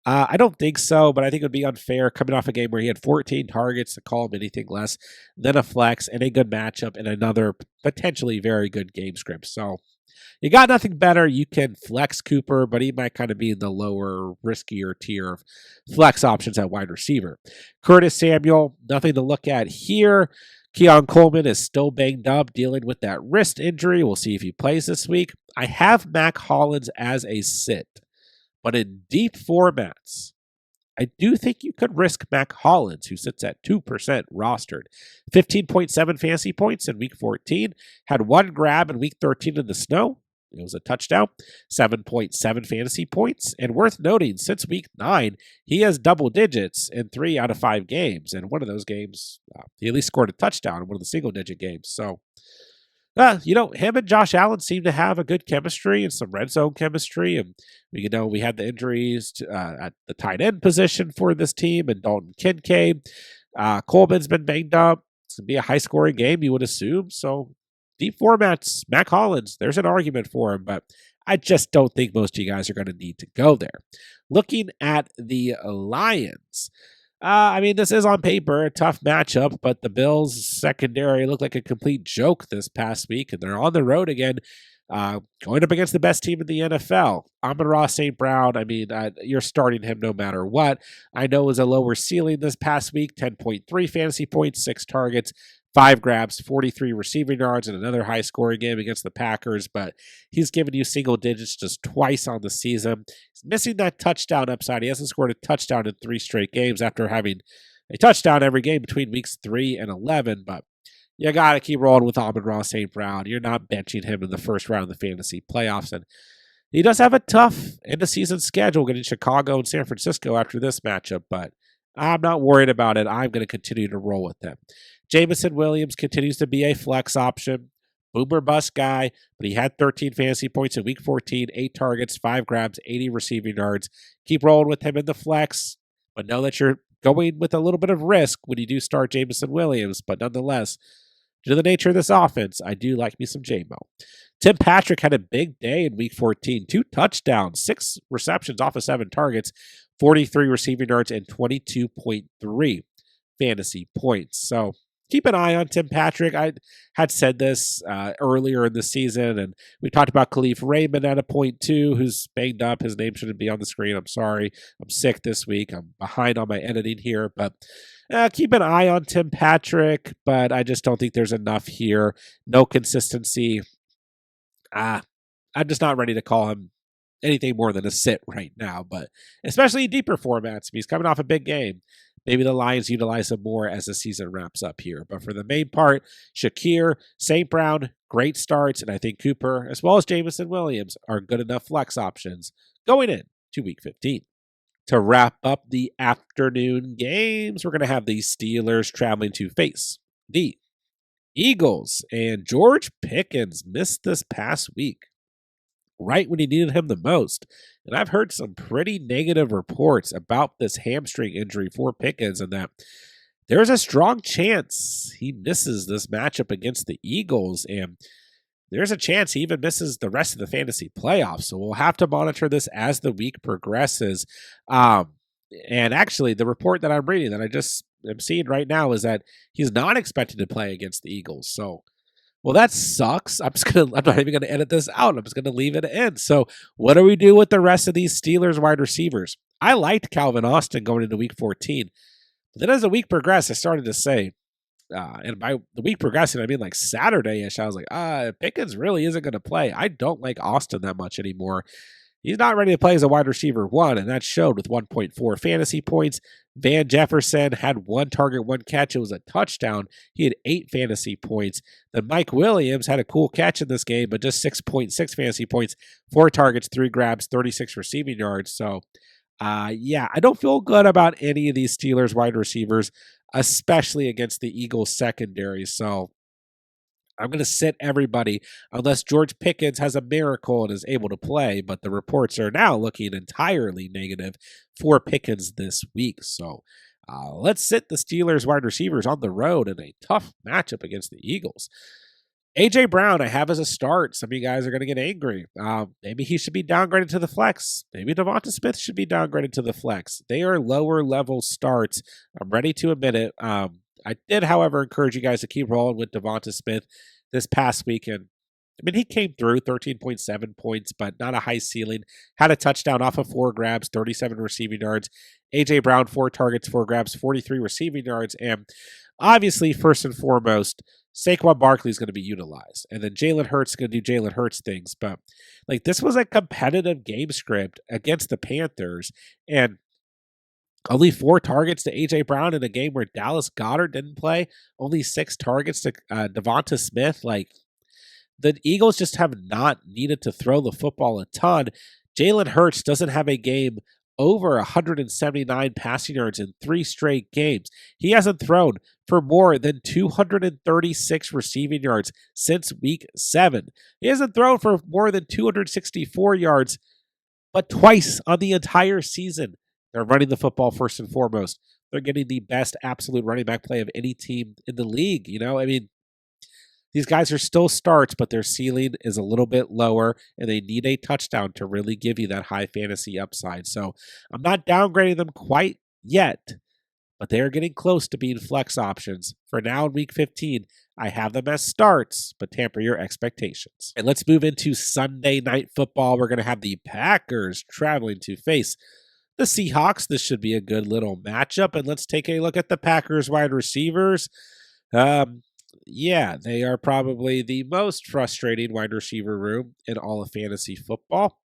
I don't think so, but I think it would be unfair coming off a game where he had 14 targets to call him anything less than a flex and a good matchup and another potentially very good game script. So you got nothing better. You can flex Cooper, but he might kind of be in the lower, riskier tier of flex options at wide receiver. Curtis Samuel, nothing to look at here. Keon Coleman is still banged up, dealing with that wrist injury. We'll see if he plays this week. I have Mac Hollins as a sit, but in deep formats, I do think you could risk Mac Hollins, who sits at 2% rostered. 15.7 fantasy points in week 14, had one grab in week 13 in the snow. It was a touchdown. 7.7 fantasy points. And worth noting, since week 9, he has double digits in 3 out of 5 games. And one of those games, he at least scored a touchdown in one of the single-digit games. So, him and Josh Allen seem to have a good chemistry and some red zone chemistry. And, we had the injuries at the tight end position for this team and Dalton Kincaid. Coleman's been banged up. It's going to be a high-scoring game, you would assume. So, deep formats, Mac Hollins, there's an argument for him, but I just don't think most of you guys are going to need to go there. Looking at the Lions, this is on paper a tough matchup, but the Bills' secondary looked like a complete joke this past week, and they're on the road again, going up against the best team in the NFL. Amon-Ra St. Brown, you're starting him no matter what. I know it was a lower ceiling this past week, 10.3 fantasy points, 6 targets, 5 grabs, 43 receiving yards, and another high-scoring game against the Packers, but he's given you single digits just twice on the season. He's missing that touchdown upside. He hasn't scored a touchdown in 3 straight games after having a touchdown every game between weeks 3 and 11, but you got to keep rolling with Amon-Ra St. Brown. You're not benching him in the first round of the fantasy playoffs, and he does have a tough end-of-season schedule getting Chicago and San Francisco after this matchup, but I'm not worried about it. I'm going to continue to roll with him. Jameson Williams continues to be a flex option. Boomer bust guy, but he had 13 fantasy points in week 14, 8 targets, 5 grabs, 80 receiving yards. Keep rolling with him in the flex, but know that you're going with a little bit of risk when you do start Jameson Williams, but nonetheless, due to the nature of this offense, I do like me some J-Mo. Tim Patrick had a big day in week 14, 2 touchdowns, 6 receptions off of 7 targets, 43 receiving yards, and 22.3 fantasy points. So keep an eye on Tim Patrick. I had said this earlier in the season, and we talked about Khalif Raymond at a point too, who's banged up. His name shouldn't be on the screen. I'm sorry. I'm sick this week. I'm behind on my editing here, but keep an eye on Tim Patrick, but I just don't think there's enough here. No consistency. I'm just not ready to call him anything more than a sit right now, but especially in deeper formats. He's coming off a big game. Maybe the Lions utilize him more as the season wraps up here. But for the main part, Shakir, St. Brown, great starts, and I think Cooper, as well as Jameson Williams, are good enough flex options going in to Week 15. To wrap up the afternoon games, we're going to have the Steelers traveling to face the Eagles. And George Pickens missed this past week, right when he needed him the most. And I've heard some pretty negative reports about this hamstring injury for Pickens and that there's a strong chance he misses this matchup against the Eagles, and there's a chance he even misses the rest of the fantasy playoffs. So we'll have to monitor this as the week progresses. And actually, the report that I'm reading that I just am seeing right now is that he's not expected to play against the Eagles. So well, that sucks. I'm not even gonna edit this out. I'm just gonna leave it in. So what do we do with the rest of these Steelers wide receivers? I liked Calvin Austin going into week 14. But then as the week progressed, I started to say, and by the week progressing, I mean like Saturday-ish, I was like, Pickens really isn't gonna play. I don't like Austin that much anymore. He's not ready to play as a wide receiver 1, and that showed with 1.4 fantasy points. Van Jefferson had 1 target, 1 catch. It was a touchdown. He had 8 fantasy points. Then Mike Williams had a cool catch in this game, but just 6.6 fantasy points, 4 targets, 3 grabs, 36 receiving yards. So, I don't feel good about any of these Steelers wide receivers, especially against the Eagles secondary. So, I'm going to sit everybody unless George Pickens has a miracle and is able to play, but the reports are now looking entirely negative for Pickens this week. So let's sit the Steelers wide receivers on the road in a tough matchup against the Eagles. A.J. Brown, I have as a start. Some of you guys are going to get angry. Maybe he should be downgraded to the flex. Maybe Devonta Smith should be downgraded to the flex. They are lower level starts. I'm ready to admit it. I did, however, encourage you guys to keep rolling with Devonta Smith this past weekend. I mean, he came through 13.7 points, but not a high ceiling. Had a touchdown off of 4 grabs, 37 receiving yards. A.J. Brown, 4 targets, 4 grabs, 43 receiving yards. And obviously, first and foremost, Saquon Barkley is going to be utilized. And then Jalen Hurts is going to do Jalen Hurts things. But, like, this was a competitive game script against the Panthers. And only 4 targets to A.J. Brown in a game where Dallas Goedert didn't play. Only 6 targets to Devonta Smith. Like, the Eagles just have not needed to throw the football a ton. Jalen Hurts doesn't have a game over 179 passing yards in 3 straight games. He hasn't thrown for more than 236 receiving yards since week 7. He hasn't thrown for more than 264 yards, but twice on the entire season. They're running the football first and foremost. They're getting the best absolute running back play of any team in the league. You know, I mean, these guys are still starts, but their ceiling is a little bit lower, and they need a touchdown to really give you that high fantasy upside. So I'm not downgrading them quite yet, but they are getting close to being flex options. For now in Week 15, I have them as starts, but tamper your expectations. And let's move into Sunday Night Football. We're going to have the Packers traveling to face the Seahawks. This should be a good little matchup, and let's take a look at the Packers wide receivers. Yeah, they are probably the most frustrating wide receiver room in all of fantasy football.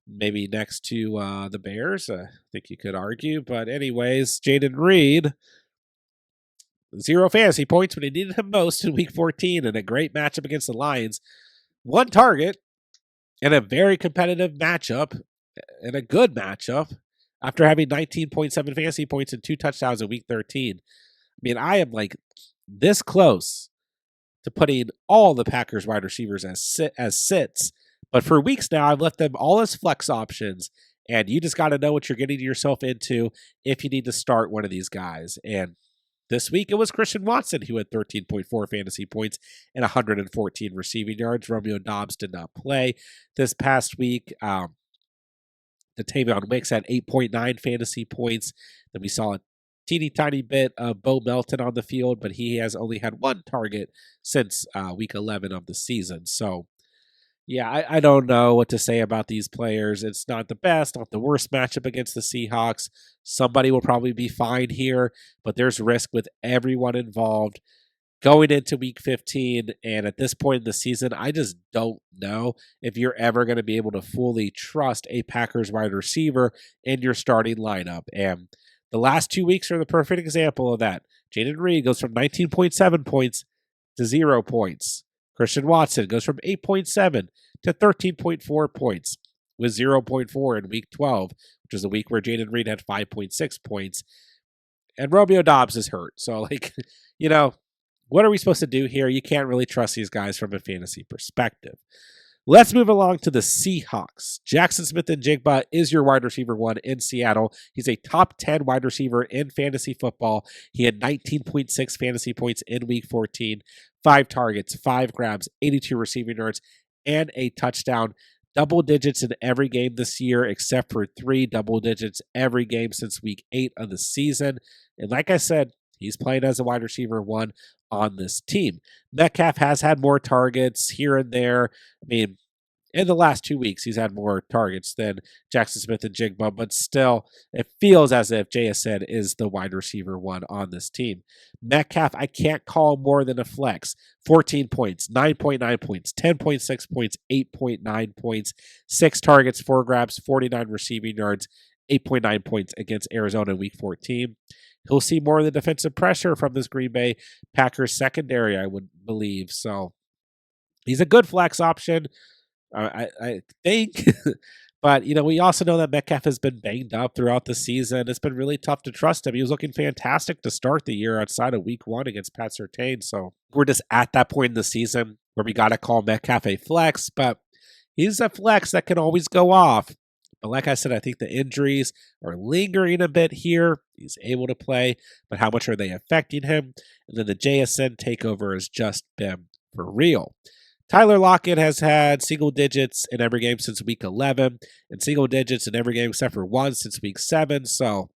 Maybe next to the Bears, I think you could argue. But anyways, Jaden Reed, 0 fantasy points when he needed him most in Week 14 and a great matchup against the Lions. 1 target in a very competitive matchup and a good matchup after having 19.7 fantasy points and 2 touchdowns in Week 13. I mean, I am like this close to putting all the Packers wide receivers as sits. But for weeks now, I've left them all as flex options. And you just got to know what you're getting yourself into if you need to start one of these guys. And this week, it was Christian Watson who had 13.4 fantasy points and 114 receiving yards. Romeo Doubs did not play this past week. The Tavion Wicks had 8.9 fantasy points. Then we saw a teeny tiny bit of Bo Melton on the field, but he has only had 1 target since week 11 of the season. So, yeah, I don't know what to say about these players. It's not the best, not the worst matchup against the Seahawks. Somebody will probably be fine here, but there's risk with everyone involved going into week 15. And at this point in the season, I just don't know if you're ever going to be able to fully trust a Packers wide receiver in your starting lineup. And the last 2 weeks are the perfect example of that. Jaden Reed goes from 19.7 points to 0 points. Christian Watson goes from 8.7 to 13.4 points with 0.4 in week 12, which is a week where Jaden Reed had 5.6 points. And Romeo Doubs is hurt. So, like, you know, what are we supposed to do here? You can't really trust these guys from a fantasy perspective. Let's move along to the Seahawks. Jackson Smith-Njigba is your wide receiver 1 in Seattle. He's a top 10 wide receiver in fantasy football. He had 19.6 fantasy points in week 14, 5 targets, 5 grabs, 82 receiving yards, and a touchdown. Double digits in every game this year, except for 3 double digits every game since week 8 of the season. And like I said, he's playing as a wide receiver 1 on this team. Metcalf has had more targets here and there. I mean, in the last 2 weeks, he's had more targets than Jackson Smith-Njigba, but still, it feels as if JSN is the wide receiver 1 on this team. Metcalf, I can't call more than a flex. 14 points, 9.9 points, 10.6 points, 8.9 points, 6 targets, 4 grabs, 49 receiving yards, 8.9 points against Arizona in week 14. He'll see more of the defensive pressure from this Green Bay Packers secondary, I would believe. So he's a good flex option, I think. But, you know, we also know that Metcalf has been banged up throughout the season. It's been really tough to trust him. He was looking fantastic to start the year outside of week 1 against Pat Surtain. So we're just at that point in the season where we got to call Metcalf a flex, but he's a flex that can always go off. But like I said, I think the injuries are lingering a bit here. He's able to play, but how much are they affecting him? And then the JSN takeover has just been for real. Tyler Lockett has had single digits in every game since week 11 and single digits in every game except for one since week 7. So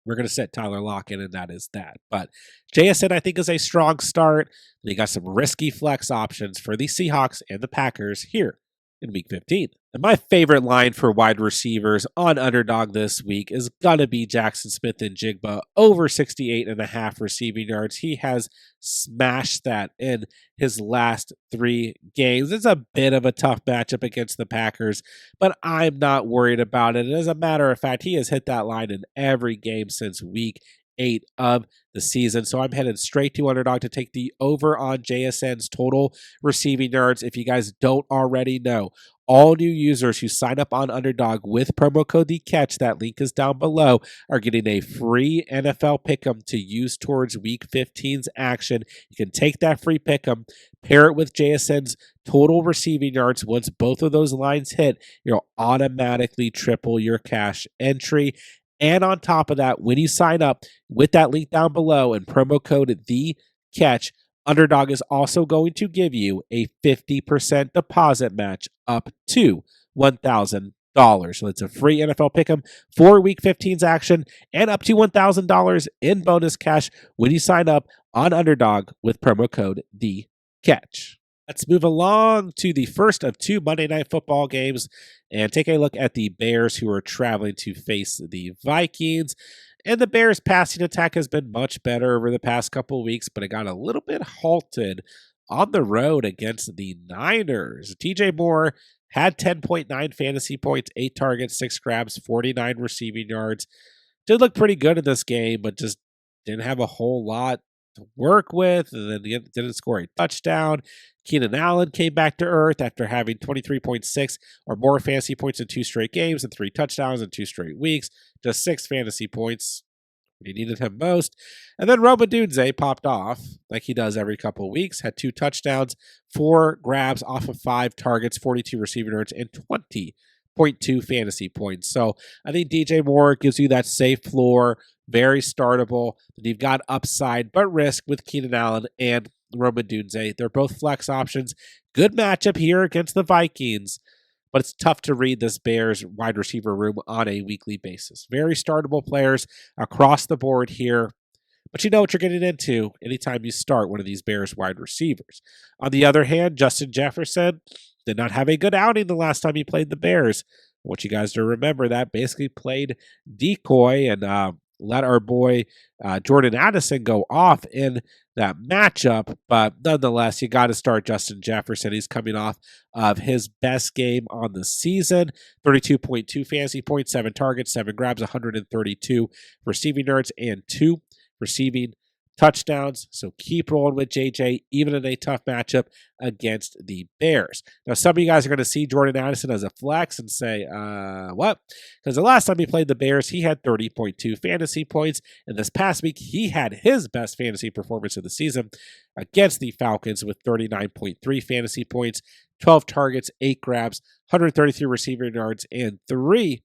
we're going to set Tyler Lockett, and that is that. But JSN, I think, is a strong start. And you got some risky flex options for the Seahawks and the Packers here in week 15. And my favorite line for wide receivers on Underdog this week is going to be Jackson Smith and Jigba over 68.5 receiving yards. He has smashed that in his last 3 games. It's a bit of a tough matchup against the Packers, but I'm not worried about it. And as a matter of fact, he has hit that line in every game since week 8 of the season. So I'm headed straight to Underdog to take the over on JSN's total receiving yards. If you guys don't already know, all new users who sign up on Underdog with promo code TheCatch, that link is down below, are getting a free NFL Pick'em to use towards Week 15's action. You can take that free Pick'em, pair it with JSN's total receiving yards. Once both of those lines hit, you'll automatically triple your cash entry. And on top of that, when you sign up with that link down below and promo code TheCatch, Underdog is also going to give you a 50% deposit match up to $1,000. So it's a free NFL Pick'em for Week 15's action and up to $1,000 in bonus cash when you sign up on Underdog with promo code TheCatch. Let's move along to the first of 2 Monday Night Football games and take a look at the Bears, who are traveling to face the Vikings. And the Bears' passing attack has been much better over the past couple of weeks, but it got a little bit halted on the road against the Niners. TJ Moore had 10.9 fantasy points, 8 targets, 6 grabs, 49 receiving yards. Did look pretty good in this game, but just didn't have a whole lot to work with, and then didn't score a touchdown. Keenan Allen came back to earth after having 23.6 or more fantasy points in 2 straight games and 3 touchdowns in 2 straight weeks. Just 6 fantasy points when you needed him most. And then Rome Odunze popped off like he does every couple of weeks. Had 2 touchdowns, 4 grabs off of 5 targets, 42 receiving yards, and 20.2 fantasy points. So I think DJ Moore gives you that safe floor, very startable. You've got upside, but risk with Keenan Allen and Rome Odunze. They're both flex options. Good matchup here against the Vikings, but it's tough to read this Bears wide receiver room on a weekly basis. Very startable players across the board here, but you know what you're getting into anytime you start one of these Bears wide receivers. On the other hand, Justin Jefferson did not have a good outing the last time he played the Bears. I want you guys to remember that. Basically played decoy and let our boy Jordan Addison go off in that matchup. But nonetheless, you got to start Justin Jefferson. He's coming off of his best game on the season. 32.2 fantasy points, 7 targets, 7 grabs, 132 receiving yards, and 2 receiving touchdowns. So keep rolling with JJ, even in a tough matchup against the Bears. Now, some of you guys are going to see Jordan Addison as a flex and say, what? Because the last time he played the Bears, he had 30.2 fantasy points. And this past week, he had his best fantasy performance of the season against the Falcons with 39.3 fantasy points, 12 targets, 8 grabs, 133 receiving yards, and 3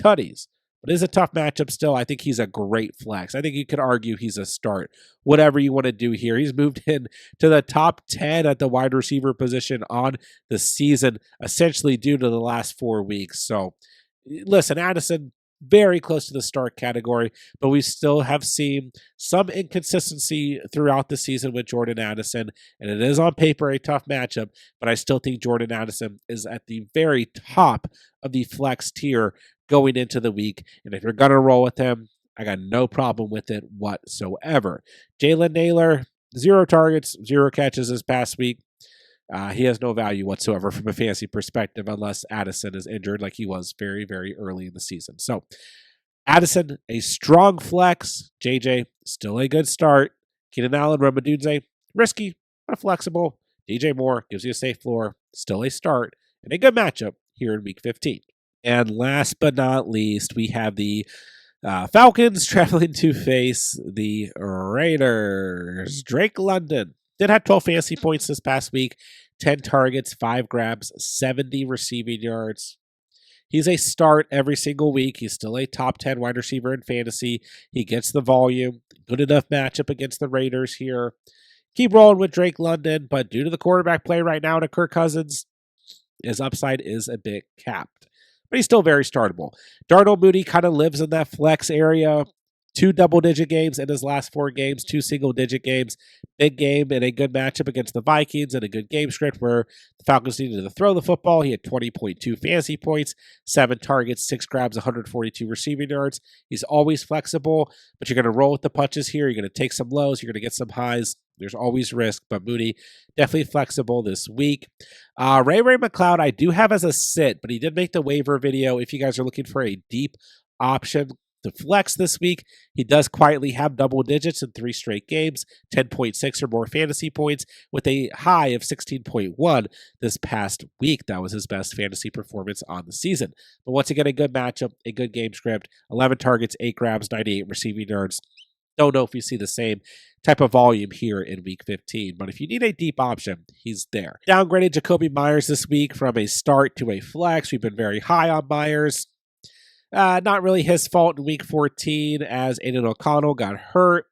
tutties. But it is a tough matchup still. I think he's a great flex. I think you could argue he's a start. Whatever you want to do here. He's moved in to the top 10 at the wide receiver position on the season, essentially due to the last 4 weeks. So, listen, Addison, very close to the start category, but we still have seen some inconsistency throughout the season with Jordan Addison, and it is on paper a tough matchup, but I still think Jordan Addison is at the very top of the flex tier going into the week, and if you're going to roll with him, I got no problem with it whatsoever. Jalen Naylor, 0 targets, 0 catches this past week. He has no value whatsoever from a fantasy perspective unless Addison is injured like he was very, very early in the season. So Addison, a strong flex. JJ, still a good start. Keenan Allen, Rome Odunze, risky, but flexible. DJ Moore gives you a safe floor, still a start, and a good matchup here in Week 15. And last but not least, we have the Falcons traveling to face the Raiders. Drake London did have 12 fantasy points this past week, 10 targets, 5 grabs, 70 receiving yards. He's a start every single week. He's still a top 10 wide receiver in fantasy. He gets the volume. Good enough matchup against the Raiders here. keep rolling with Drake London, but due to the quarterback play right now to Kirk Cousins, his upside is a bit capped. But he's still very startable. Darnell Mooney kind of lives in that flex area. 2 double-digit games in his last 4 games, 2 single-digit games. Big game and a good matchup against the Vikings and a good game script where the Falcons needed to throw the football. He had 20.2 fantasy points, 7 targets, 6 grabs, 142 receiving yards. He's always flexible, but you're going to roll with the punches here. You're going to take some lows. You're going to get some highs. There's always risk, but Mooney definitely flexible this week. Ray McLeod, I do have as a sit, but he did make the waiver video. If you guys are looking for a deep option to flex this week, he does quietly have double digits in 3 straight games, 10.6 or more fantasy points, with a high of 16.1 this past week. That was his best fantasy performance on the season. But once again, a good matchup, a good game script, 11 targets, 8 grabs, 98 receiving yards. Don't know if you see the same type of volume here in week 15, but if you need a deep option, he's there. Downgraded Jacoby Myers this week from a start to a flex. We've been very high on Myers. Not really his fault in week 14 as Aiden O'Connell got hurt,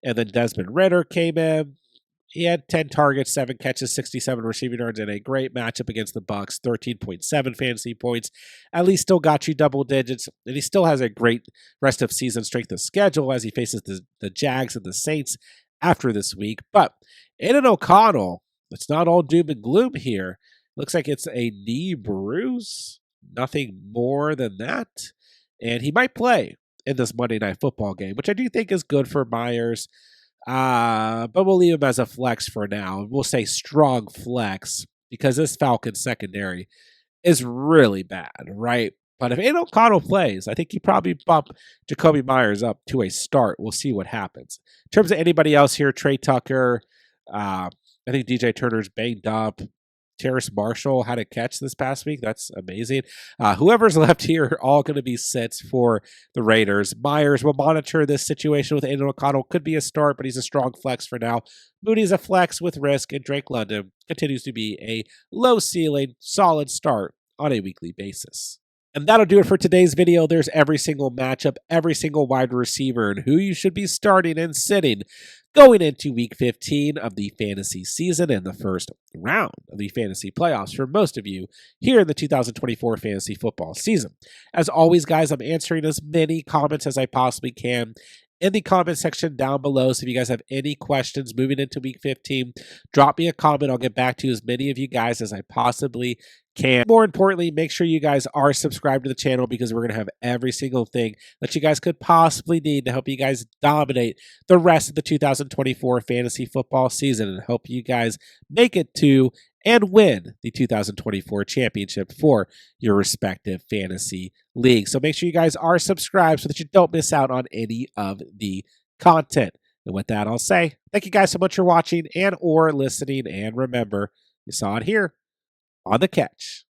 and then Desmond Ridder came in. He had 10 targets, 7 catches, 67 receiving yards, and a great matchup against the Bucs, 13.7 fantasy points. At least still got you double digits, and he still has a great rest of season strength of schedule as he faces the Jags and the Saints after this week. But Aiden O'Connell, it's not all doom and gloom here. Looks like it's a knee bruise, nothing more than that. And he might play in this Monday Night Football game, which I do think is good for Myers. But we'll leave him as a flex for now. We'll say strong flex because this Falcons secondary is really bad, right? But if Aiden O'Connell plays, I think you probably bump Jacoby Myers up to a start. We'll see what happens. In terms of anybody else here, Trey Tucker, I think DJ Turner's banged up. Terrace Marshall had a catch this past week. That's amazing. Whoever's left here are all going to be sits for the Raiders. Myers will monitor this situation with Aiden O'Connell. Could be a start, but he's a strong flex for now. Moody's a flex with risk, and Drake London continues to be a low ceiling, solid start on a weekly basis. And that'll do it for today's video. There's every single matchup, every single wide receiver, and who you should be starting and sitting going into week 15 of the fantasy season and the first round of the fantasy playoffs for most of you here in the 2024 fantasy football season. As always, guys, I'm answering as many comments as I possibly can in the comment section down below. So if you guys have any questions moving into week 15, drop me a comment. I'll get back to as many of you guys as I possibly can. More importantly, make sure you guys are subscribed to the channel because we're going to have every single thing that you guys could possibly need to help you guys dominate the rest of the 2024 fantasy football season and help you guys make it to and win the 2024 championship for your respective fantasy leagues. So make sure you guys are subscribed so that you don't miss out on any of the content. And with that, I'll say thank you guys so much for watching and or listening. And remember, you saw it here on The Catch.